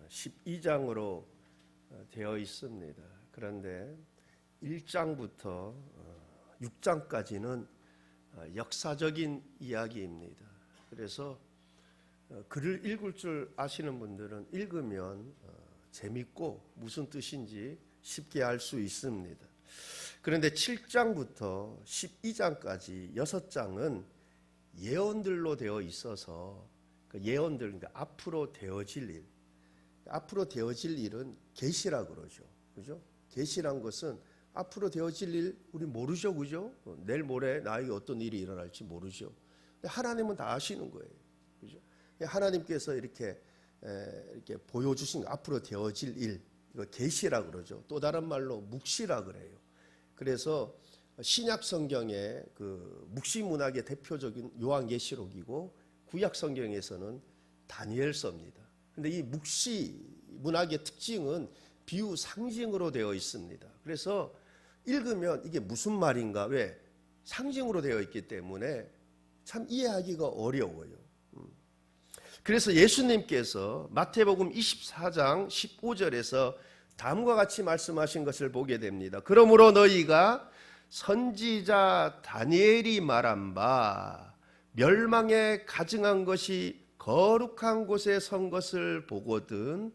12장으로 되어 있습니다. 그런데 1장부터 6장까지는 역사적인 이야기입니다. 그래서 글을 읽을 줄 아시는 분들은 읽으면 재밌고 무슨 뜻인지 쉽게 알 수 있습니다. 그런데 7장부터 12장까지 6장은 예언들로 되어 있어서 그 예언들, 그러니까 앞으로 되어질 일, 앞으로 되어질 일은 계시라 그러죠. 그죠? 계시란 것은 앞으로 되어질 일 우리 모르죠, 그죠? 내일 모레 나에게 어떤 일이 일어날지 모르죠. 근데 하나님은 다 아시는 거예요, 그죠? 하나님께서 이렇게 보여주신 앞으로 되어질 일, 이거 계시라 그러죠. 또 다른 말로 묵시라 그래요. 그래서 신약 성경의 그 묵시 문학의 대표적인 요한계시록이고 구약 성경에서는 다니엘서입니다. 근데 이 묵시 문학의 특징은 비유 상징으로 되어 있습니다. 그래서 읽으면 이게 무슨 말인가? 왜? 상징으로 되어 있기 때문에 참 이해하기가 어려워요. 그래서 예수님께서 마태복음 24장 15절에서 다음과 같이 말씀하신 것을 보게 됩니다. 그러므로 너희가 선지자 다니엘이 말한 바 멸망에 가증한 것이 거룩한 곳에 선 것을 보거든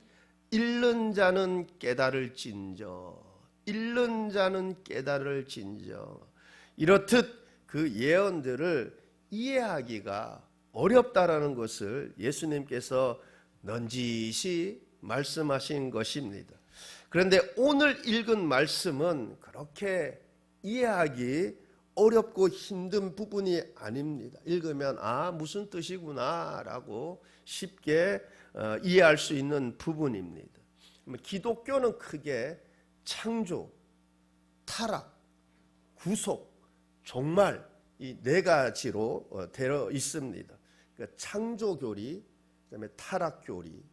읽는 자는 깨달을진저, 읽는 자는 깨달을진저. 이렇듯 그 예언들을 이해하기가 어렵다라는 것을 예수님께서 넌지시 말씀하신 것입니다. 그런데 오늘 읽은 말씀은 그렇게 이해하기 어렵고 힘든 부분이 아닙니다. 읽으면 무슨 뜻이구나 라고 쉽게 이해할 수 있는 부분입니다. 기독교는 크게 창조, 타락, 구속, 종말 이 네 가지로 되어 있습니다. 그러니까 창조교리, 그다음에 타락교리,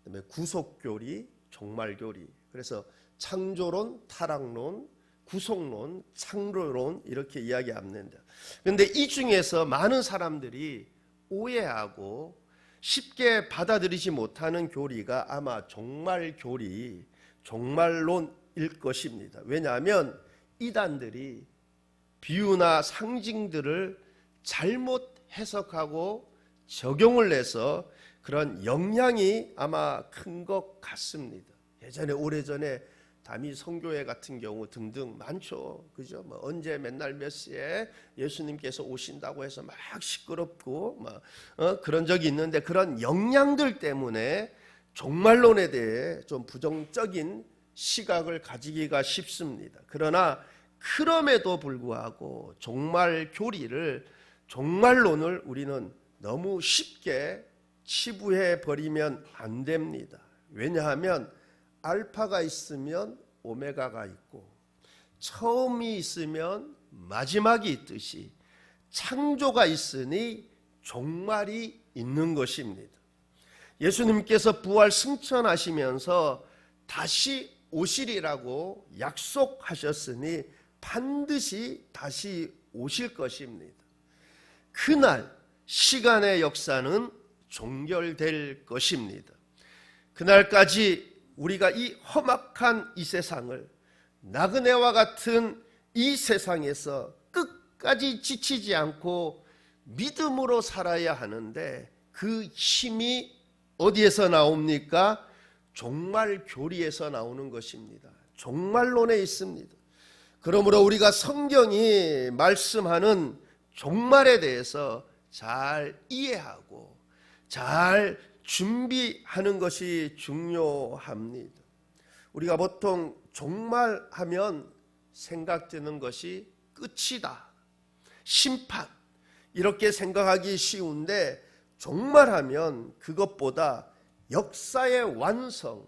그다음에 구속교리, 종말교리. 그래서 창조론, 타락론, 구속론, 창조론 이렇게 이야기합니다. 그런데 이 중에서 많은 사람들이 오해하고 쉽게 받아들이지 못하는 교리가 아마 종말교리, 종말론일 것입니다. 왜냐하면 이단들이 비유나 상징들을 잘못 해석하고 적용을 해서 그런 영향이 아마 큰 것 같습니다. 예전에 오래전에 다미 성교회 같은 경우 등등 많죠. 그죠? 언제 맨날 몇 시에 예수님께서 오신다고 해서 막 시끄럽고 그런 적이 있는데 그런 영향들 때문에 종말론에 대해 좀 부정적인 시각을 가지기가 쉽습니다. 그러나 그럼에도 불구하고 종말 교리를, 종말론을 우리는 너무 쉽게 치부해 버리면 안 됩니다. 왜냐하면 알파가 있으면 오메가가 있고 처음이 있으면 마지막이 있듯이 창조가 있으니 종말이 있는 것입니다. 예수님께서 부활 승천하시면서 다시 오시리라고 약속하셨으니 반드시 다시 오실 것입니다. 그날 시간의 역사는 종결될 것입니다. 그날까지 우리가 이 험악한 이 세상을, 나그네와 같은 이 세상에서 끝까지 지치지 않고 믿음으로 살아야 하는데 그 힘이 어디에서 나옵니까? 종말 교리에서 나오는 것입니다. 종말론에 있습니다. 그러므로 우리가 성경이 말씀하는 종말에 대해서 잘 이해하고 잘 준비하는 것이 중요합니다. 우리가 보통 종말하면 생각되는 것이 끝이다, 심판, 이렇게 생각하기 쉬운데 종말하면 그것보다 역사의 완성,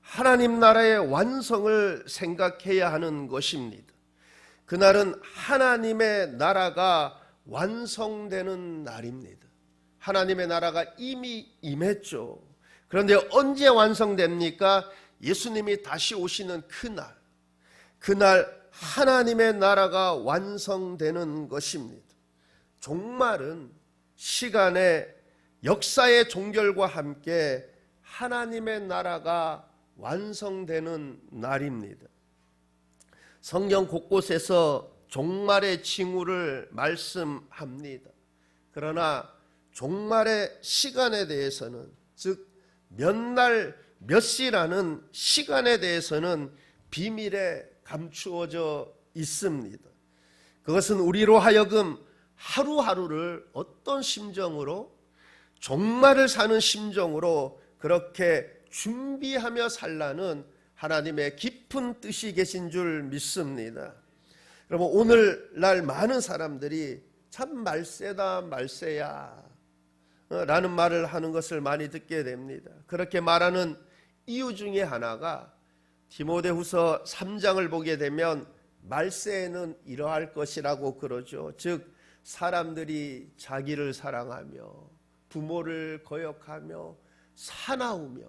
하나님 나라의 완성을 생각해야 하는 것입니다. 그날은 하나님의 나라가 완성되는 날입니다. 하나님의 나라가 이미 임했죠. 그런데 언제 완성됩니까? 예수님이 다시 오시는 그날 하나님의 나라가 완성되는 것입니다. 종말은 시간의 역사의 종결과 함께 하나님의 나라가 완성되는 날입니다. 성경 곳곳에서 종말의 징후를 말씀합니다. 그러나 종말의 시간에 대해서는, 즉 몇 날 몇 시라는 시간에 대해서는 비밀에 감추어져 있습니다. 그것은 우리로 하여금 하루하루를 어떤 심정으로, 종말을 사는 심정으로 그렇게 준비하며 살라는 하나님의 깊은 뜻이 계신 줄 믿습니다. 여러분, 오늘날 많은 사람들이 참 말세다 말세야 라는 말을 하는 것을 많이 듣게 됩니다. 그렇게 말하는 이유 중에 하나가 디모데후서 3장을 보게 되면 말세에는 이러할 것이라고 그러죠. 즉 사람들이 자기를 사랑하며 부모를 거역하며 사나우며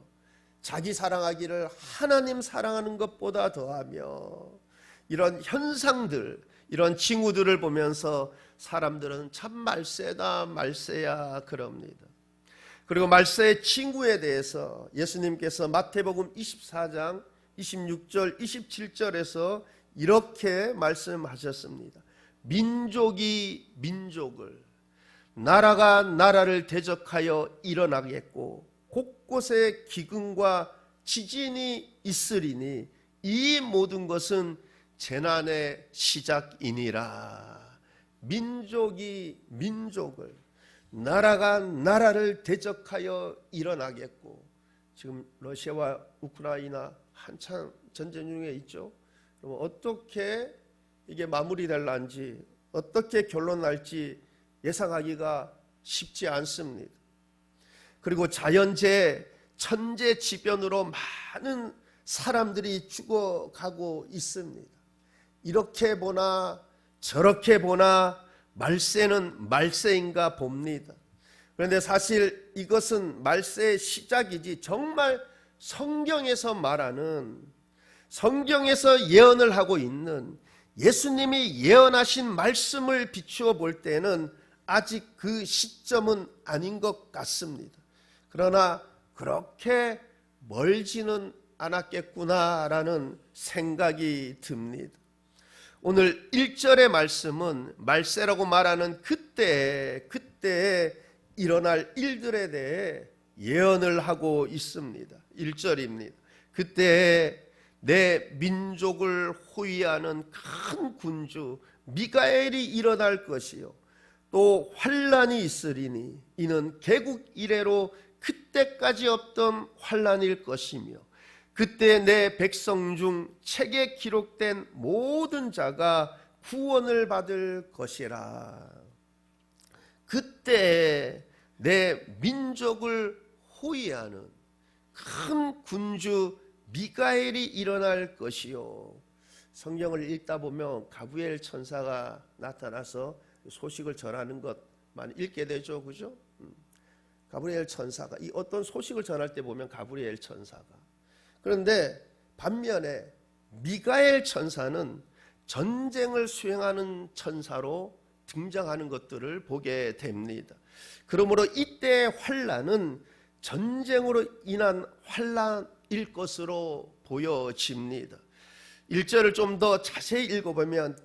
자기 사랑하기를 하나님 사랑하는 것보다 더하며, 이런 현상들, 이런 징후들을 보면서 사람들은 참 말세다 말세야 그럽니다. 그리고 말세의 징후에 대해서 예수님께서 마태복음 24장 26절 27절에서 이렇게 말씀하셨습니다. 민족이 민족을, 나라가 나라를 대적하여 일어나겠고 곳곳에 기근과 지진이 있으리니 이 모든 것은 재난의 시작이니라. 민족이 민족을, 나라가 나라를 대적하여 일어나겠고, 지금 러시아와 우크라이나 한참 전쟁 중에 있죠. 그럼 어떻게 이게 마무리될런지, 어떻게 결론 날지 예상하기가 쉽지 않습니다. 그리고 자연재해, 천재지변으로 많은 사람들이 죽어가고 있습니다. 이렇게 보나 저렇게 보나 말세는 말세인가 봅니다. 그런데 사실 이것은 말세의 시작이지, 정말 성경에서 말하는, 성경에서 예언을 하고 있는 예수님이 예언하신 말씀을 비추어 볼 때는 아직 그 시점은 아닌 것 같습니다. 그러나 그렇게 멀지는 않았겠구나라는 생각이 듭니다. 오늘 1절의 말씀은 말세라고 말하는 그때에 일어날 일들에 대해 예언을 하고 있습니다. 1절입니다. 그때에 내 민족을 호위하는 큰 군주 미가엘이 일어날 것이요 또 환란이 있으리니 이는 개국 이래로 그때까지 없던 환란일 것이며 그때 내 백성 중 책에 기록된 모든 자가 구원을 받을 것이라. 그때 내 민족을 호위하는 큰 군주 미가엘이 일어날 것이요. 성경을 읽다 보면 가브리엘 천사가 나타나서 소식을 전하는 것만 읽게 되죠, 그죠? 가브리엘 천사가, 이 어떤 소식을 전할 때 보면 가브리엘 천사가, 그런데 반면에 미가엘 천사는 전쟁을 수행하는 천사로 등장하는 것들을 보게 됩니다. 그러므로 이때의 환란은 전쟁으로 인한 환란일 것으로 보여집니다. 1절을 좀 더 자세히 읽어보면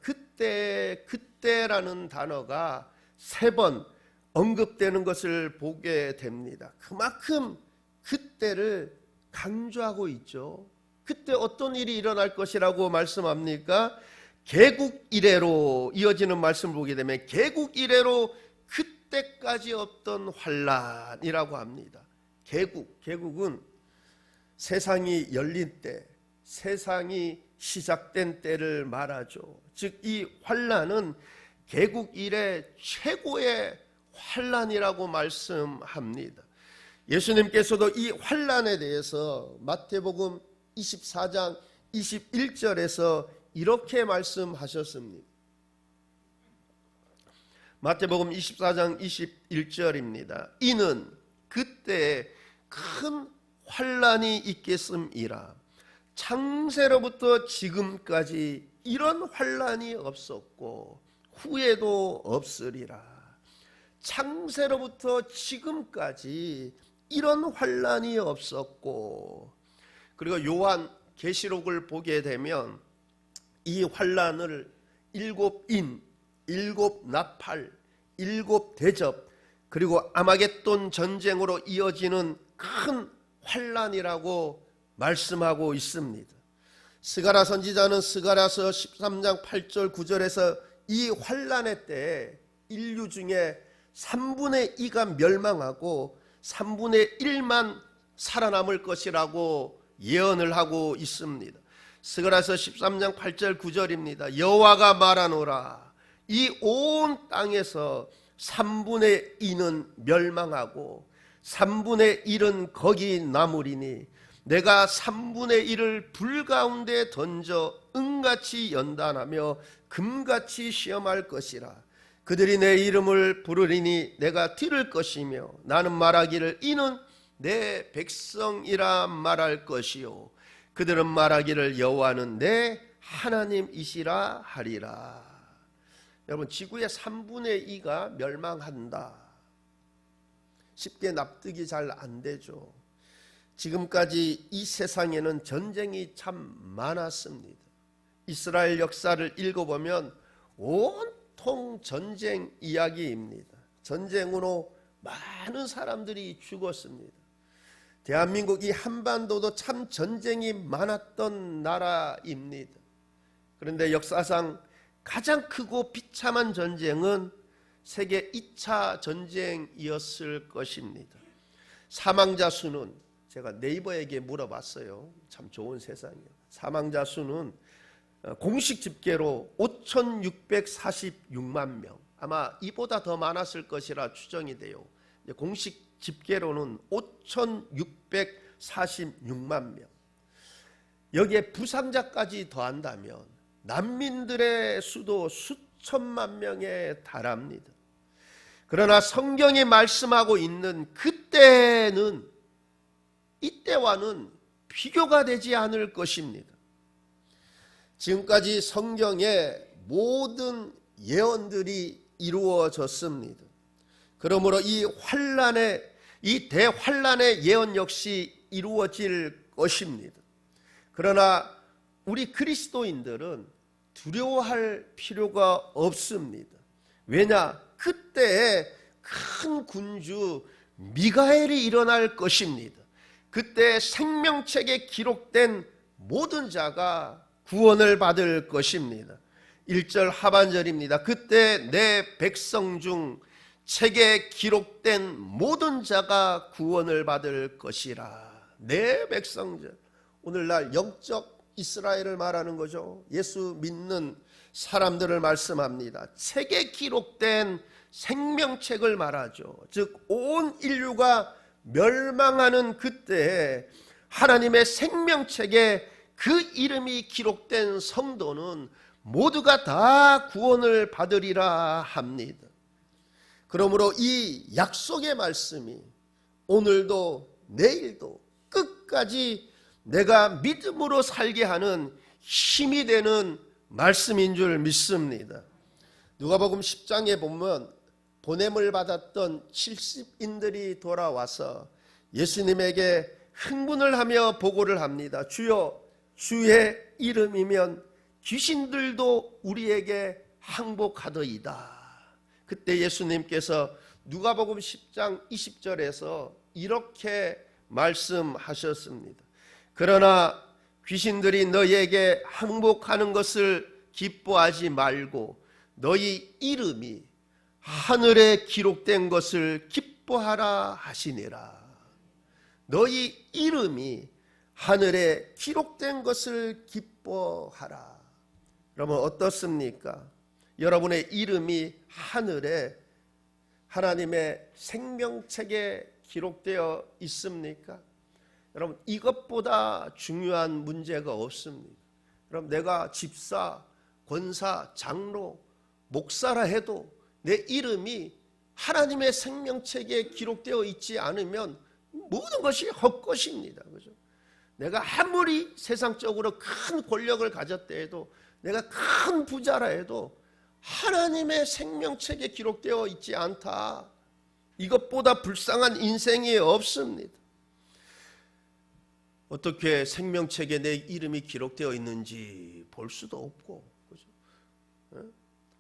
그때라는 단어가 3번 언급되는 것을 보게 됩니다. 그만큼 그때를 강조하고 있죠. 그때 어떤 일이 일어날 것이라고 말씀합니까? 개국 이래로 이어지는 말씀을 보게 되면 개국 이래로 그때까지 없던 환란이라고 합니다. 개국은 세상이 열린 때, 세상이 시작된 때를 말하죠. 즉 이 환란은 개국 이래 최고의 환란이라고 말씀합니다. 예수님께서도 이 환란에 대해서 마태복음 24장 21절에서 이렇게 말씀하셨습니다. 마태복음 24장 21절입니다. 이는 그때 큰 환란이 있겠음이라. 창세로부터 지금까지 이런 환란이 없었고 후에도 없으리라. 창세로부터 지금까지 이런 환란이 없었고, 그리고 요한 계시록을 보게 되면 이 환란을 7인, 7나팔, 7대접, 그리고 아마겟돈 전쟁으로 이어지는 큰 환란이라고 말씀하고 있습니다. 스가랴 선지자는 스가랴서 13장 8절 9절에서 이 환란의 때에 인류 중에 3분의 2가 멸망하고 3분의 1만 살아남을 것이라고 예언을 하고 있습니다. 스가랴서 13장 8절 9절입니다. 여호와가 말하노라, 이 온 땅에서 3분의 2는 멸망하고 3분의 1은 거기 남으리니 내가 3분의 1을 불 가운데 던져 은같이 연단하며 금같이 시험할 것이라. 그들이 내 이름을 부르리니 내가 들을 것이며 나는 말하기를 이는 내 백성이라 말할 것이요 그들은 말하기를 여호와는 내 하나님이시라 하리라. 여러분, 지구의 3분의 2가 멸망한다. 쉽게 납득이 잘 안 되죠. 지금까지 이 세상에는 전쟁이 참 많았습니다. 이스라엘 역사를 읽어보면 온통 전쟁 이야기입니다. 전쟁으로 많은 사람들이 죽었습니다. 대한민국 이 한반도도 참 전쟁이 많았던 나라입니다. 그런데 역사상 가장 크고 비참한 전쟁은 세계 2차 전쟁이었을 것입니다. 사망자 수는 제가 네이버에게 물어봤어요. 참 좋은 세상이에요. 사망자 수는 공식 집계로 5,646만 명, 아마 이보다 더 많았을 것이라 추정이 돼요. 공식 집계로는 5,646만 명. 여기에 부상자까지 더한다면 난민들의 수도 수천만 명에 달합니다. 그러나 성경이 말씀하고 있는 그때는 이때와는 비교가 되지 않을 것입니다. 지금까지 성경의 모든 예언들이 이루어졌습니다. 그러므로 이 대환란의 예언 역시 이루어질 것입니다. 그러나 우리 그리스도인들은 두려워할 필요가 없습니다. 왜냐? 그때에 큰 군주 미가엘이 일어날 것입니다. 그때 생명책에 기록된 모든 자가 구원을 받을 것입니다. 1절 하반절입니다. 그때 내 백성 중 책에 기록된 모든 자가 구원을 받을 것이라. 내 백성 중, 오늘날 영적 이스라엘을 말하는 거죠. 예수 믿는 사람들을 말씀합니다. 책에 기록된 생명책을 말하죠. 즉 온 인류가 멸망하는 그때에 하나님의 생명책에 그 이름이 기록된 성도는 모두가 다 구원을 받으리라 합니다. 그러므로 이 약속의 말씀이 오늘도 내일도 끝까지 내가 믿음으로 살게 하는 힘이 되는 말씀인 줄 믿습니다. 누가복음 10장에 보면 보냄을 받았던 70인들이 돌아와서 예수님에게 흥분을 하며 보고를 합니다. 주여, 주의 이름이면 귀신들도 우리에게 항복하더이다. 그때 예수님께서 누가복음 10장 20절에서 이렇게 말씀하셨습니다. 그러나 귀신들이 너희에게 항복하는 것을 기뻐하지 말고 너희 이름이 하늘에 기록된 것을 기뻐하라 하시니라. 너희 이름이 하늘에 기록된 것을 기뻐하라. 그러면 어떻습니까? 여러분의 이름이 하늘에 하나님의 생명책에 기록되어 있습니까? 여러분, 이것보다 중요한 문제가 없습니다. 그럼 내가 집사, 권사, 장로, 목사라 해도 내 이름이 하나님의 생명책에 기록되어 있지 않으면 모든 것이 헛것입니다. 그죠? 내가 아무리 세상적으로 큰 권력을 가졌다 해도, 내가 큰 부자라 해도 하나님의 생명책에 기록되어 있지 않다. 이것보다 불쌍한 인생이 없습니다. 어떻게 생명책에 내 이름이 기록되어 있는지 볼 수도 없고, 그죠?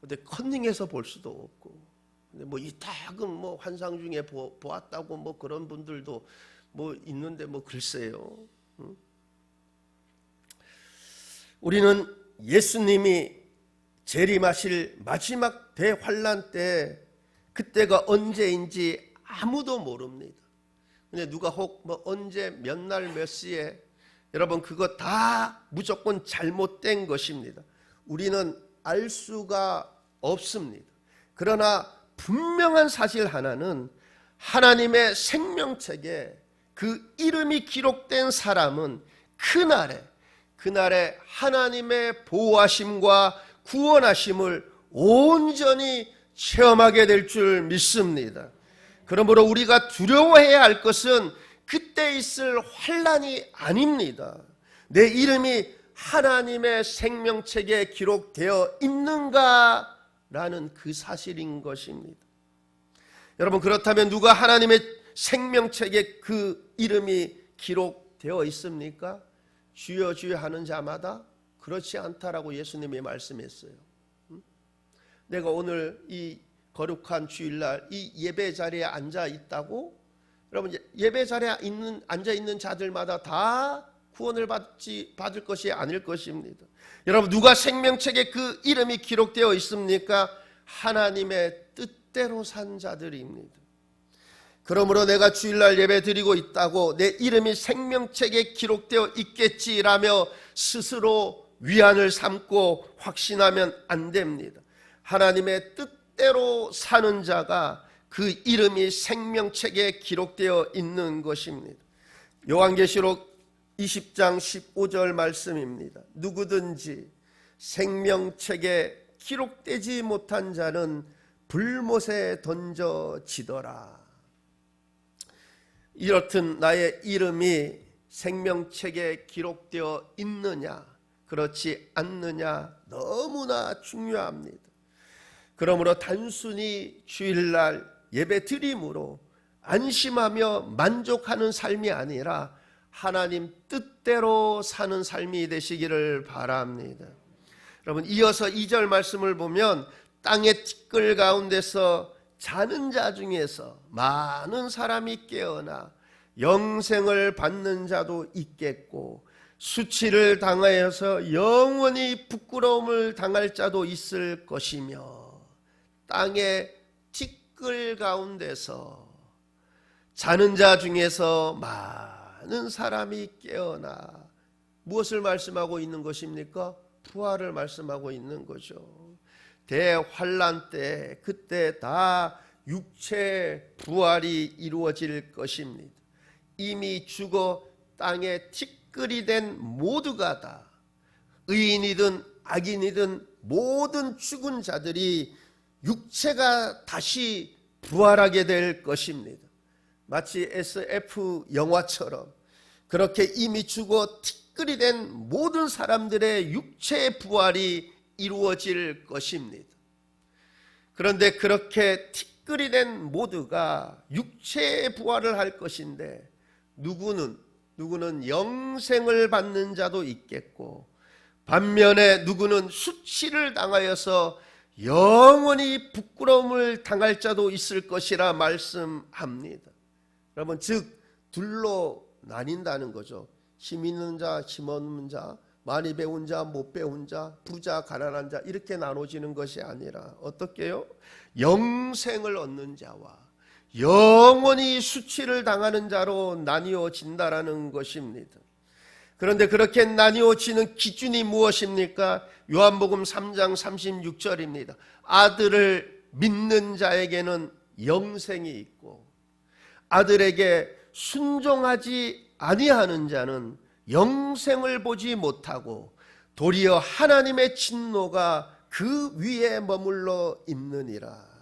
근데 컨닝해서 볼 수도 없고, 근데 뭐 이따금 뭐 환상 중에 보았다고 뭐 그런 분들도 뭐 있는데 뭐 글쎄요. 우리는 예수님이 재림하실 마지막 대환란 때 그때가 언제인지 아무도 모릅니다. 근데 누가 혹 뭐 언제 몇 날 몇 시에, 여러분 그거 다 무조건 잘못된 것입니다. 우리는 알 수가 없습니다. 그러나 분명한 사실 하나는 하나님의 생명책에 그 이름이 기록된 사람은 그날에 하나님의 보호하심과 구원하심을 온전히 체험하게 될 줄 믿습니다. 그러므로 우리가 두려워해야 할 것은 그때 있을 환난이 아닙니다. 내 이름이 하나님의 생명책에 기록되어 있는가라는 그 사실인 것입니다. 여러분, 그렇다면 누가 하나님의 생명책에 그 이름이 기록되어 있습니까? 주여 주여 하는 자마다? 그렇지 않다라고 예수님이 말씀했어요. 내가 오늘 이 거룩한 주일날 이 예배 자리에 앉아 있다고, 여러분 예배 자리에 앉아 있는 자들마다 다 구원을 받을 것이 아닐 것입니다. 여러분, 누가 생명책에 그 이름이 기록되어 있습니까? 하나님의 뜻대로 산 자들입니다. 그러므로 내가 주일날 예배 드리고 있다고 내 이름이 생명책에 기록되어 있겠지라며 스스로 위안을 삼고 확신하면 안 됩니다. 하나님의 뜻대로 사는 자가 그 이름이 생명책에 기록되어 있는 것입니다. 요한계시록 20장 15절 말씀입니다. 누구든지 생명책에 기록되지 못한 자는 불못에 던져지더라. 이렇듯 나의 이름이 생명책에 기록되어 있느냐 그렇지 않느냐 너무나 중요합니다. 그러므로 단순히 주일날 예배 드림으로 안심하며 만족하는 삶이 아니라 하나님 뜻대로 사는 삶이 되시기를 바랍니다. 여러분, 이어서 2절 말씀을 보면 땅의 티끌 가운데서 자는 자 중에서 많은 사람이 깨어나 영생을 받는 자도 있겠고 수치를 당하여서 영원히 부끄러움을 당할 자도 있을 것이며, 땅의 티끌 가운데서 자는 자 중에서 많은 사람이 깨어나 무엇을 말씀하고 있는 것입니까? 부활을 말씀하고 있는 거죠. 대환란 때 그때 다 육체 부활이 이루어질 것입니다. 이미 죽어 땅에 티끌이 된 모두가 다, 의인이든 악인이든 모든 죽은 자들이 육체가 다시 부활하게 될 것입니다. 마치 SF 영화처럼 그렇게 이미 죽어 티끌이 된 모든 사람들의 육체의 부활이 이루어질 것입니다. 그런데 그렇게 티끌이 된 모두가 육체의 부활을 할 것인데 누구는 영생을 받는 자도 있겠고, 반면에 누구는 수치를 당하여서 영원히 부끄러움을 당할 자도 있을 것이라 말씀합니다. 여러분, 즉 둘로 나뉜다는 거죠. 힘 있는 자, 힘 없는 자, 많이 배운 자, 못 배운 자, 부자, 가난한 자, 이렇게 나눠지는 것이 아니라 어떻게요? 영생을 얻는 자와 영원히 수치를 당하는 자로 나뉘어진다라는 것입니다. 그런데 그렇게 나뉘어지는 기준이 무엇입니까? 요한복음 3장 36절입니다. 아들을 믿는 자에게는 영생이 있고 아들에게 순종하지 아니하는 자는 영생을 보지 못하고 도리어 하나님의 진노가 그 위에 머물러 있느니라.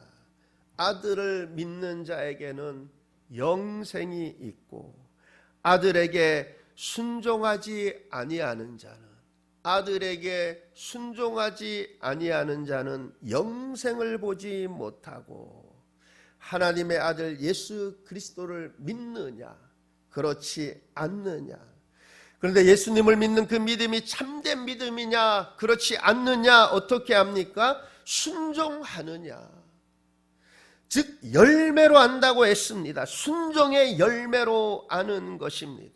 아들을 믿는 자에게는 영생이 있고 아들에게 순종하지 아니하는 자는 영생을 보지 못하고 하나님의 아들 예수 그리스도를 믿느냐, 그렇지 않느냐. 그런데 예수님을 믿는 그 믿음이 참된 믿음이냐, 그렇지 않느냐, 어떻게 합니까? 순종하느냐. 즉 열매로 안다고 했습니다. 순종의 열매로 아는 것입니다.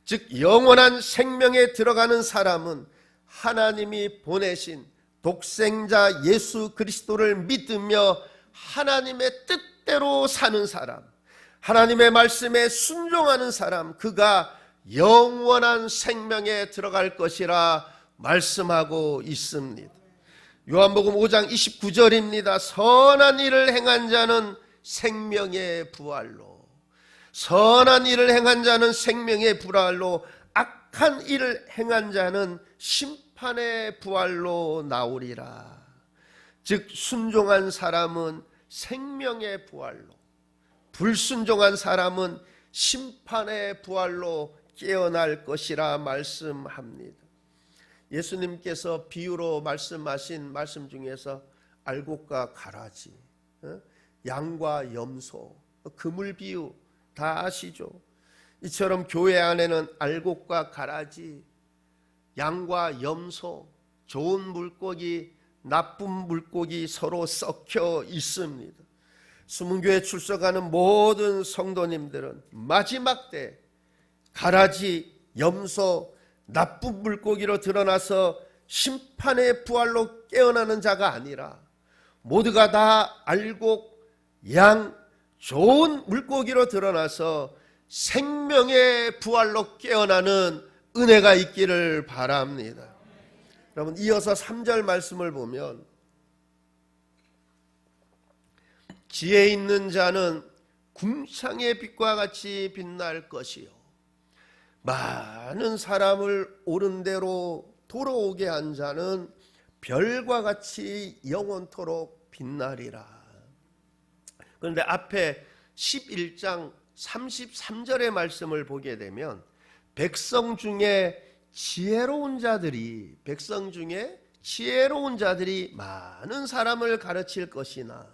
즉 영원한 생명에 들어가는 사람은 하나님이 보내신 독생자 예수 그리스도를 믿으며 하나님의 뜻대로 사는 사람, 하나님의 말씀에 순종하는 사람, 그가 영원한 생명에 들어갈 것이라 말씀하고 있습니다. 요한복음 5장 29절입니다. 선한 일을 행한 자는 생명의 부활로, 선한 일을 행한 자는 생명의 부활로, 악한 일을 행한 자는 심판의 부활로 나오리라. 즉 순종한 사람은 생명의 부활로, 불순종한 사람은 심판의 부활로 깨어날 것이라 말씀합니다. 예수님께서 비유로 말씀하신 말씀 중에서 알곡과 가라지, 양과 염소, 그물 비유 다 아시죠? 이처럼 교회 안에는 알곡과 가라지, 양과 염소, 좋은 물고기, 나쁜 물고기 서로 섞여 있습니다. 수문교에 출석하는 모든 성도님들은 마지막 때 가라지, 염소, 나쁜 물고기로 드러나서 심판의 부활로 깨어나는 자가 아니라 모두가 다 알곡, 양, 좋은 물고기로 드러나서 생명의 부활로 깨어나는 은혜가 있기를 바랍니다. 여러분, 이어서 3절 말씀을 보면 지혜 있는 자는 궁창의 빛과 같이 빛날 것이요 많은 사람을 옳은 대로 돌아오게 한 자는 별과 같이 영원토록 빛나리라. 그런데 앞에 11장 33절의 말씀을 보게 되면 백성 중에 지혜로운 자들이 많은 사람을 가르칠 것이나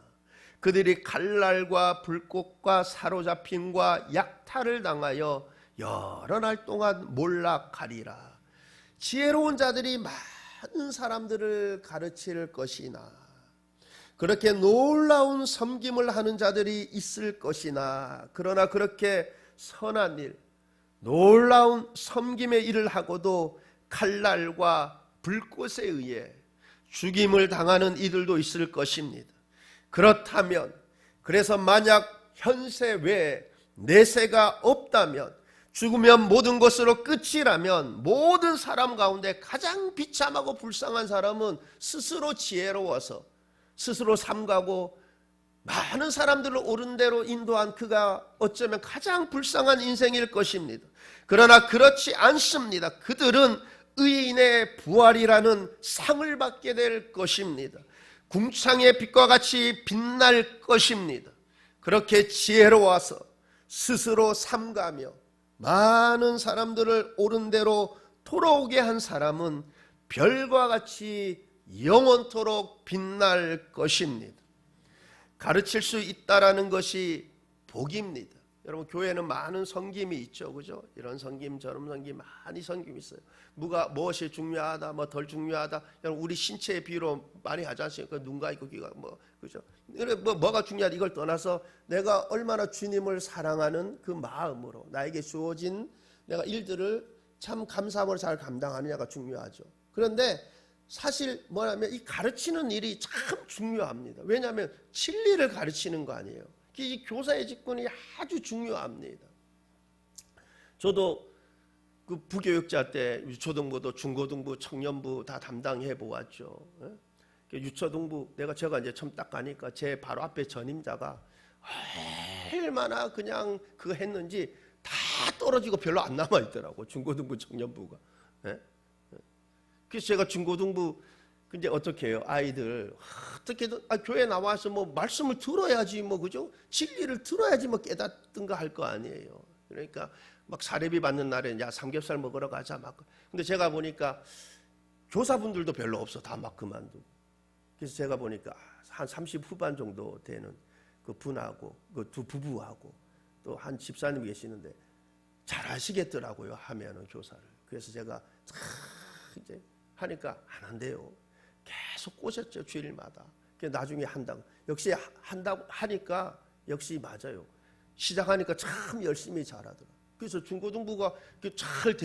그들이 칼날과 불꽃과 사로잡힘과 약탈을 당하여 여러 날 동안 몰락하리라. 지혜로운 자들이 많은 사람들을 가르칠 것이나 그렇게 놀라운 섬김을 하는 자들이 있을 것이나, 그러나 그렇게 선한 일, 놀라운 섬김의 일을 하고도 칼날과 불꽃에 의해 죽임을 당하는 이들도 있을 것입니다. 그렇다면, 그래서 만약 현세 외에 내세가 없다면, 죽으면 모든 것으로 끝이라면, 모든 사람 가운데 가장 비참하고 불쌍한 사람은 스스로 지혜로워서 스스로 삼가고 많은 사람들을 옳은 대로 인도한 그가 어쩌면 가장 불쌍한 인생일 것입니다. 그러나 그렇지 않습니다. 그들은 의인의 부활이라는 상을 받게 될 것입니다. 궁창의 빛과 같이 빛날 것입니다. 그렇게 지혜로워서 스스로 삼가며 많은 사람들을 옳은 대로 돌아오게 한 사람은 별과 같이 영원토록 빛날 것입니다. 가르칠 수 있다라는 것이 복입니다. 여러분, 교회는 많은 섬김이 있죠, 그죠? 이런 섬김, 저런 섬김, 많이 섬김이 있어요. 무엇이 중요하다, 뭐 덜 중요하다. 여러분, 우리 신체의 비유로 많이 하지 않습니까? 눈과 있고 귀가 그죠? 뭐가 중요하다 이걸 떠나서 내가 얼마나 주님을 사랑하는 그 마음으로 나에게 주어진 내가 일들을 참 감사함으로 잘 감당하느냐가 중요하죠. 그런데 사실 뭐냐면 이 가르치는 일이 참 중요합니다. 왜냐하면 진리를 가르치는 거 아니에요. 이 교사의 직분이 아주 중요합니다. 저도 그 부교육자 때 유초등부도 중고등부, 청년부 다 담당해 보았죠. 유초등부 제가 이제 처음 딱 가니까 제 바로 앞에 전임자가 얼마나 그냥 그거 했는지 다 떨어지고 별로 안 남아 있더라고. 중고등부, 청년부가. 그래서 제가 중고등부 근데 어떻게 해요? 아이들 어떻게든 교회 나와서 뭐 말씀을 들어야지 뭐 그죠? 진리를 들어야지 뭐 깨닫든가 할 거 아니에요. 그러니까 막 사례비 받는 날에 야 삼겹살 먹으러 가자 막. 근데 제가 보니까 교사분들도 별로 없어. 다 막 그만두고. 그래서 제가 보니까 한 30 후반 정도 되는 그 분하고 그 두 부부하고 또 한 집사님이 계시는데 잘 하시겠더라고요. 하면은 교사를. 그래서 제가 이제 하니까 안 한대요. 계속 꼬셨죠. 주일마다. 나중에 한다고. 역시 한다고 하니까 역시 맞아요. 시작하니까 참 열심히 잘하더라고요. 그래서 중고등부가 잘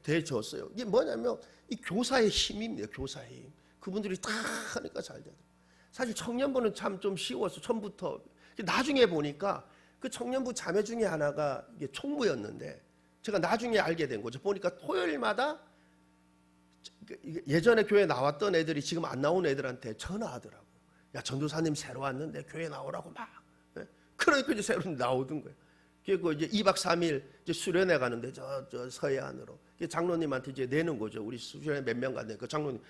돼줬어요. 이게 뭐냐면 이 교사의 힘입니다. 교사의 힘. 그분들이 다 하니까 잘 되더라고요. 사실 청년부는 참 좀 쉬웠어. 처음부터. 나중에 보니까 그 청년부 자매 중에 하나가 이게 총무였는데 제가 나중에 알게 된 거죠. 보니까 토요일마다 예전에 교회 나왔던 애들이 지금 안 나온 애들한테 전화하더라고. 야, 전도사님 새로 왔는데 교회 나오라고 막. 그러니까 이제 새로 나오던 거예요. 그리고 이제 2박 3일 이제 수련회 가는데 저 서해안으로 장로님한테 이제 내는 거죠. 우리 수련회 몇 명 갔는데 그 장로님,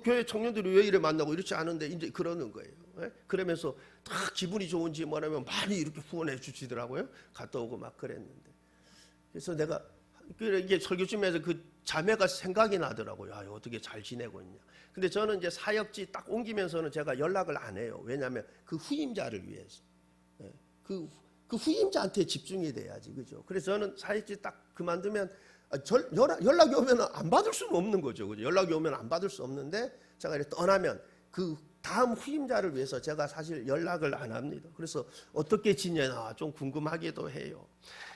교회 청년들이 왜 이래 만나고 이렇지 않은데 이제 그러는 거예요. 그러면서 딱 기분이 좋은지 뭐냐면 많이 이렇게 후원해 주시더라고요. 갔다 오고 막 그랬는데. 그래서 내가 이게 설교 중에서 그 자매가 생각이 나더라고요. 어떻게 잘 지내고 있냐. 근데 저는 이제 사역지 딱 옮기면서는 제가 연락을 안 해요. 왜냐하면 그 후임자를 위해서. 그 후임자한테 집중이 돼야지, 그죠? 그래서 저는 사역지 딱 그만두면 연락이 오면 안 받을 수는 없는 거죠, 그죠? 연락이 오면 안 받을 수 없는데 제가 이렇게 떠나면 그 다음 후임자를 위해서 제가 사실 연락을 안 합니다. 그래서 어떻게 지내나 좀 궁금하기도 해요.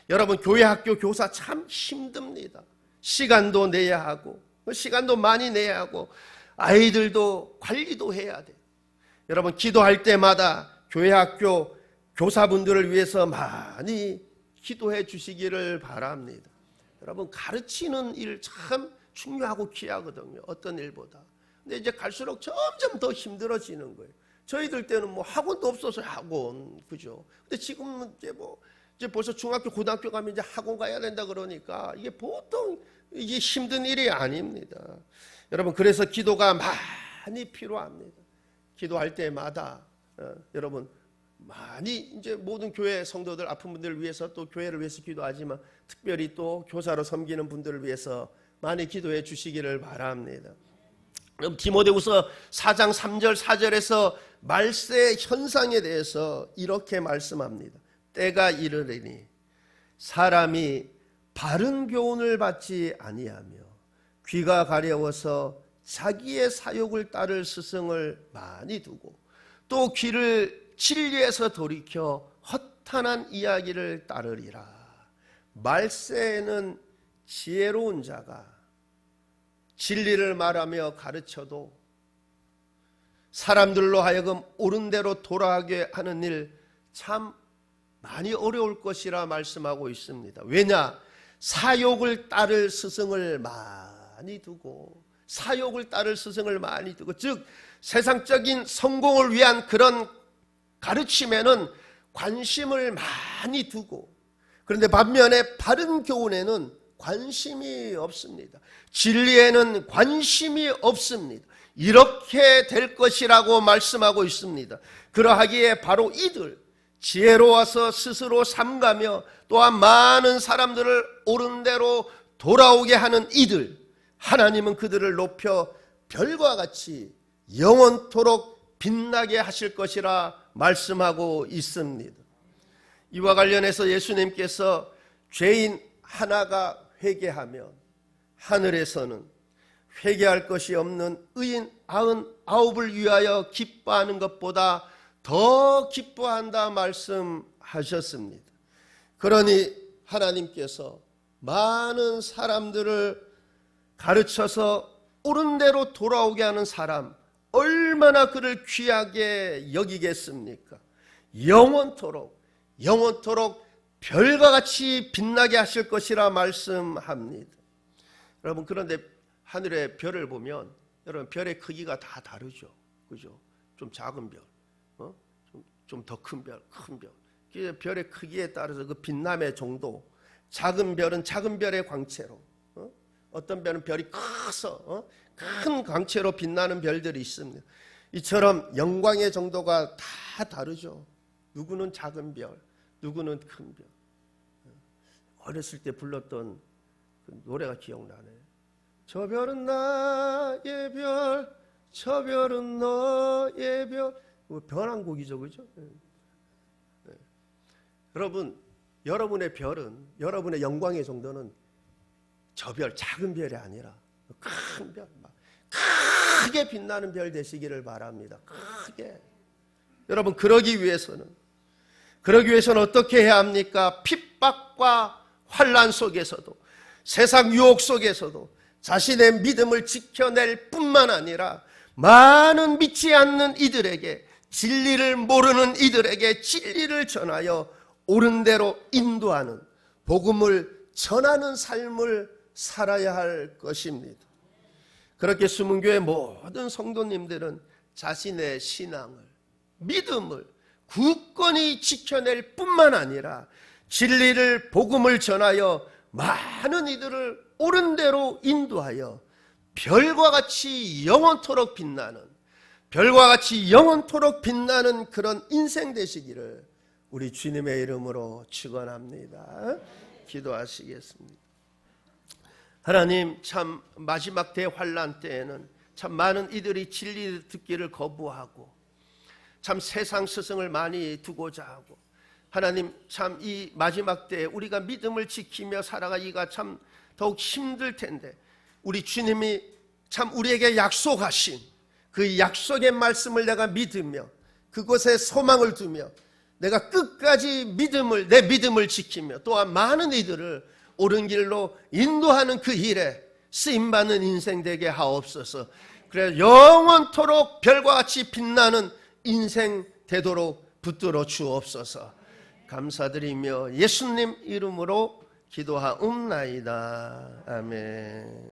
여러분, 교회 학교 교사 참 힘듭니다. 시간도 내야 하고 시간도 많이 내야 하고 아이들도 관리도 해야 돼요. 여러분, 기도할 때마다 교회 학교 교사분들을 위해서 많이 기도해 주시기를 바랍니다. 여러분, 가르치는 일 참 중요하고 귀하거든요. 어떤 일보다. 근데 이제 갈수록 점점 더 힘들어지는 거예요. 저희들 때는 뭐 학원도 없어서 학원, 그죠? 근데 지금은 이제 벌써 중학교, 고등학교 가면 이제 학원 가야 된다 그러니까 이게 보통 이게 힘든 일이 아닙니다. 여러분, 그래서 기도가 많이 필요합니다. 기도할 때마다 여러분 많이 이제 모든 교회 성도들 아픈 분들을 위해서 또 교회를 위해서 기도하지만 특별히 또 교사로 섬기는 분들을 위해서 많이 기도해 주시기를 바랍니다. 그럼 디모데후서 4장 3절 4절에서 말세 현상에 대해서 이렇게 말씀합니다. 때가 이르리니 사람이 바른 교훈을 받지 아니하며 귀가 가려워서 자기의 사욕을 따를 스승을 많이 두고 또 귀를 진리에서 돌이켜 허탄한 이야기를 따르리라. 말세에는 지혜로운 자가 진리를 말하며 가르쳐도 사람들로 하여금 옳은 대로 돌아가게 하는 일 참 많이 어려울 것이라 말씀하고 있습니다. 왜냐? 사욕을 따를 스승을 많이 두고 사욕을 따를 스승을 많이 두고 즉 세상적인 성공을 위한 그런 가르침에는 관심을 많이 두고 그런데 반면에 바른 교훈에는 관심이 없습니다. 진리에는 관심이 없습니다. 이렇게 될 것이라고 말씀하고 있습니다. 그러하기에 바로 이들 지혜로워서 스스로 삼가며 또한 많은 사람들을 옳은 대로 돌아오게 하는 이들 하나님은 그들을 높여 별과 같이 영원토록 빛나게 하실 것이라 말씀하고 있습니다. 이와 관련해서 예수님께서 죄인 하나가 회개하면 하늘에서는 회개할 것이 없는 의인 99을 위하여 기뻐하는 것보다 더 기뻐한다 말씀하셨습니다. 그러니 하나님께서 많은 사람들을 가르쳐서 옳은 대로 돌아오게 하는 사람 얼마나 그를 귀하게 여기겠습니까? 영원토록 별과 같이 빛나게 하실 것이라 말씀합니다. 여러분, 그런데 하늘의 별을 보면 여러분 별의 크기가 다 다르죠. 그죠? 좀 작은 별, 좀 더 큰 별, 큰 별. 별의 크기에 따라서 그 빛남의 정도, 작은 별은 작은 별의 광채로, 어떤 별은 별이 커서 큰 광채로 빛나는 별들이 있습니다. 이처럼 영광의 정도가 다 다르죠. 누구는 작은 별, 누구는 큰 별. 어렸을 때 불렀던 그 노래가 기억나네. 저 별은 나의 별, 저 별은 너의 별. 변한 곡이죠, 그죠? 여러분, 여러분의 별은, 여러분의 영광의 정도는 저 별, 작은 별이 아니라 큰 별, 크게 빛나는 별 되시기를 바랍니다. 크게. 여러분, 그러기 위해서는 어떻게 해야 합니까? 핍박과 환난 속에서도, 세상 유혹 속에서도 자신의 믿음을 지켜낼 뿐만 아니라 많은 믿지 않는 이들에게, 진리를 모르는 이들에게 진리를 전하여 옳은 대로 인도하는, 복음을 전하는 삶을 살아야 할 것입니다. 그렇게 수문교회 모든 성도님들은 자신의 신앙을, 믿음을 굳건히 지켜낼 뿐만 아니라 진리를, 복음을 전하여 많은 이들을 옳은 대로 인도하여 별과 같이 영원토록 빛나는, 그런 인생 되시기를 우리 주님의 이름으로 축원합니다. 기도하시겠습니다. 하나님, 참 마지막 대환란 때에는 참 많은 이들이 진리 듣기를 거부하고 참 세상 스승을 많이 두고자 하고, 하나님, 참 이 마지막 때에 우리가 믿음을 지키며 살아가기가 참 더욱 힘들 텐데, 우리 주님이 참 우리에게 약속하신 그 약속의 말씀을 내가 믿으며 그곳에 소망을 두며 내가 끝까지 내 믿음을 지키며 또한 많은 이들을 옳은 길로 인도하는 그 일에 쓰임받는 인생 되게 하옵소서. 그래 영원토록 별과 같이 빛나는 인생 되도록 붙들어 주옵소서. 감사드리며 예수님 이름으로 기도하옵나이다. 아멘.